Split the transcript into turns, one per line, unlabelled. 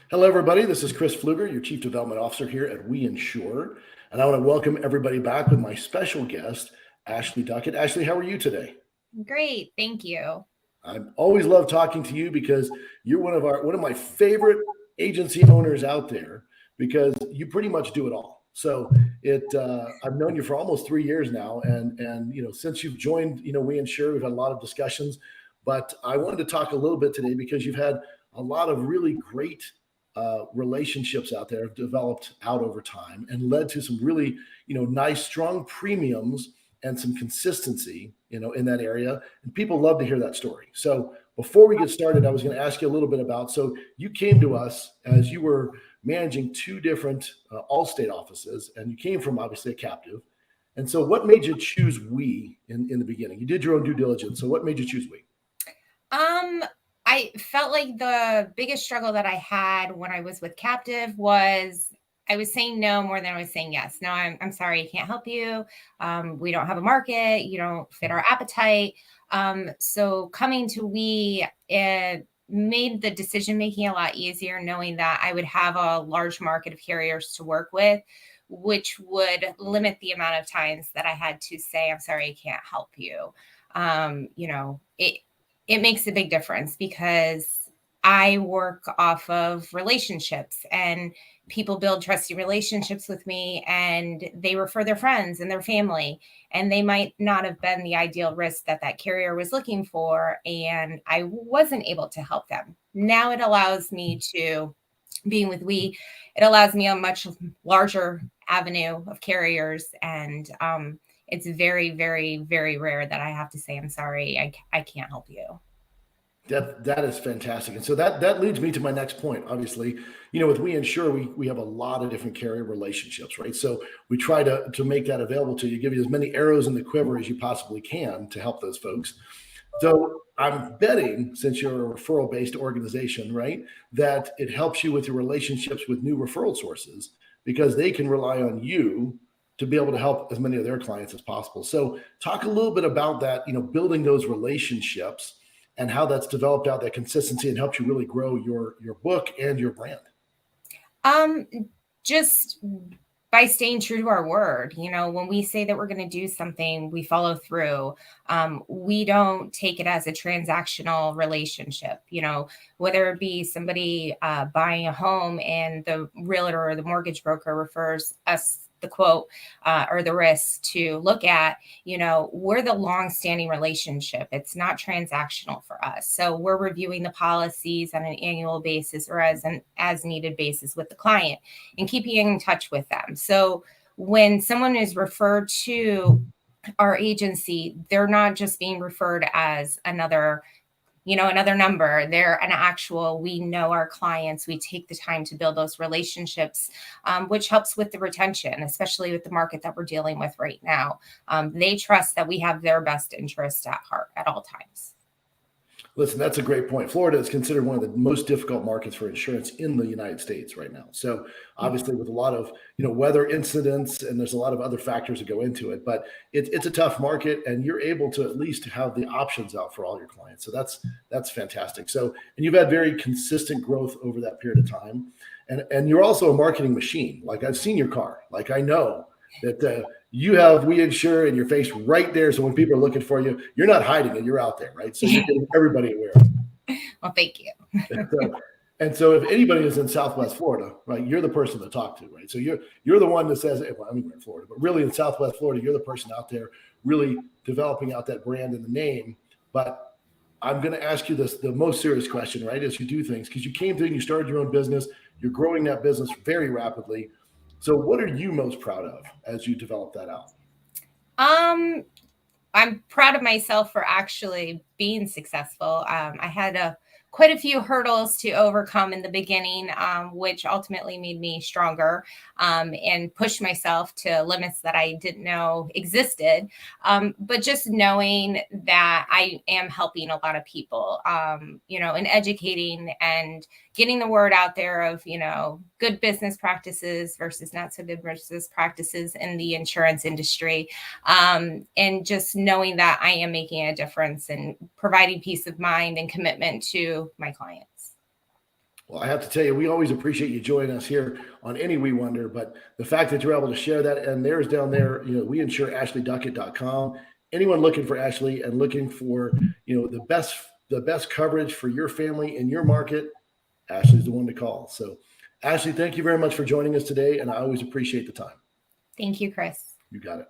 Hello, everybody. This is Chris Pfluger, your Chief Development Officer here at We Insure. And I want to welcome everybody back with my special guest, Ashley Duckett. Ashley, how are you today?
Great, thank you.
I always love talking to you because you're one of my favorite agency owners out there because you pretty much do it all. So I've known you for almost 3 years now, and since you've joined, We Insure, we've had a lot of discussions. But I wanted to talk a little bit today because you've had a lot of really great relationships out there have developed out over time and led to some really nice strong premiums and some consistency in that area, and people love to hear that story. So before we get started, I was going to ask you a little bit about, so you came to us as you were managing two different Allstate offices, and you came from obviously a captive. And so what made you choose we in the beginning? You did your own due diligence, so what made you choose we?
Um, I felt like the biggest struggle that I had when I was with Captive was I was saying no more than I was saying yes. No, I'm sorry, I can't help you. We don't have a market. You don't fit our appetite. So coming to We, it made the decision making a lot easier, knowing that I would have a large market of carriers to work with, which would limit the amount of times that I had to say, I'm sorry, I can't help you. It makes a big difference because I work off of relationships, and people build trusty relationships with me, and they refer their friends and their family, and they might not have been the ideal risk that that carrier was looking for. And I wasn't able to help them. Now it allows me to, being with We, it allows me a much larger avenue of carriers. And it's very, very, very rare that I have to say, I'm sorry, I can't help you.
That is fantastic, and so that leads me to my next point. Obviously, with We Insure, we have a lot of different carrier relationships, right? So we try to make that available to you, give you as many arrows in the quiver as you possibly can to help those folks. So I'm betting, since you're a referral based organization, right, that it helps you with your relationships with new referral sources because they can rely on you to be able to help as many of their clients as possible. So talk a little bit about that, building those relationships and how that's developed out that consistency and helped you really grow your book and your brand.
Um, just by staying true to our word. When we say that we're going to do something, we follow through. We don't take it as a transactional relationship, whether it be somebody buying a home and the realtor or the mortgage broker refers us the quote or the risk to look at. We're the long-standing relationship. It's not transactional for us. So we're reviewing the policies on an annual basis or as an as needed basis with the client and keeping in touch with them. So when someone is referred to our agency, they're not just being referred as another number. They're an actual, we know our clients. We take the time to build those relationships, which helps with the retention, especially with the market that we're dealing with right now. They trust that we have their best interest at heart at all times.
Listen, that's a great point. Florida is considered one of the most difficult markets for insurance in the United States right now. So obviously with a lot of, weather incidents, and there's a lot of other factors that go into it, but it's a tough market, and you're able to at least have the options out for all your clients. So that's fantastic. So, and you've had very consistent growth over that period of time. And you're also a marketing machine. Like, I've seen your car. Like, I know that you have We Insure in your face right there. So when people are looking for you, you're not hiding it. You're out there, right? So you're getting everybody aware of it.
Well, thank you.
And so if anybody is in Southwest Florida, right, you're the person to talk to, right? So you're the one that says, well, I mean, we're in Florida, but really in Southwest Florida, you're the person out there really developing out that brand and the name. But I'm going to ask you the most serious question, right, as you do things, because you came through and you started your own business. You're growing that business very rapidly. So what are you most proud of as you develop that out?
I'm proud of myself for actually being successful. I had quite a few hurdles to overcome in the beginning, which ultimately made me stronger and pushed myself to limits that I didn't know existed. But just knowing that I am helping a lot of people, and educating and getting the word out there of, good business practices versus not so good business practices in the insurance industry. And just knowing that I am making a difference and providing peace of mind and commitment to my clients.
Well, I have to tell you, we always appreciate you joining us here on Any We Wonder, but the fact that you're able to share that, and there's down there, we insure AshleyDuckett.com. Anyone looking for Ashley and looking for, the best coverage for your family in your market, Ashley's the one to call. So, Ashley, thank you very much for joining us today, and I always appreciate the time.
Thank you, Chris.
You got it.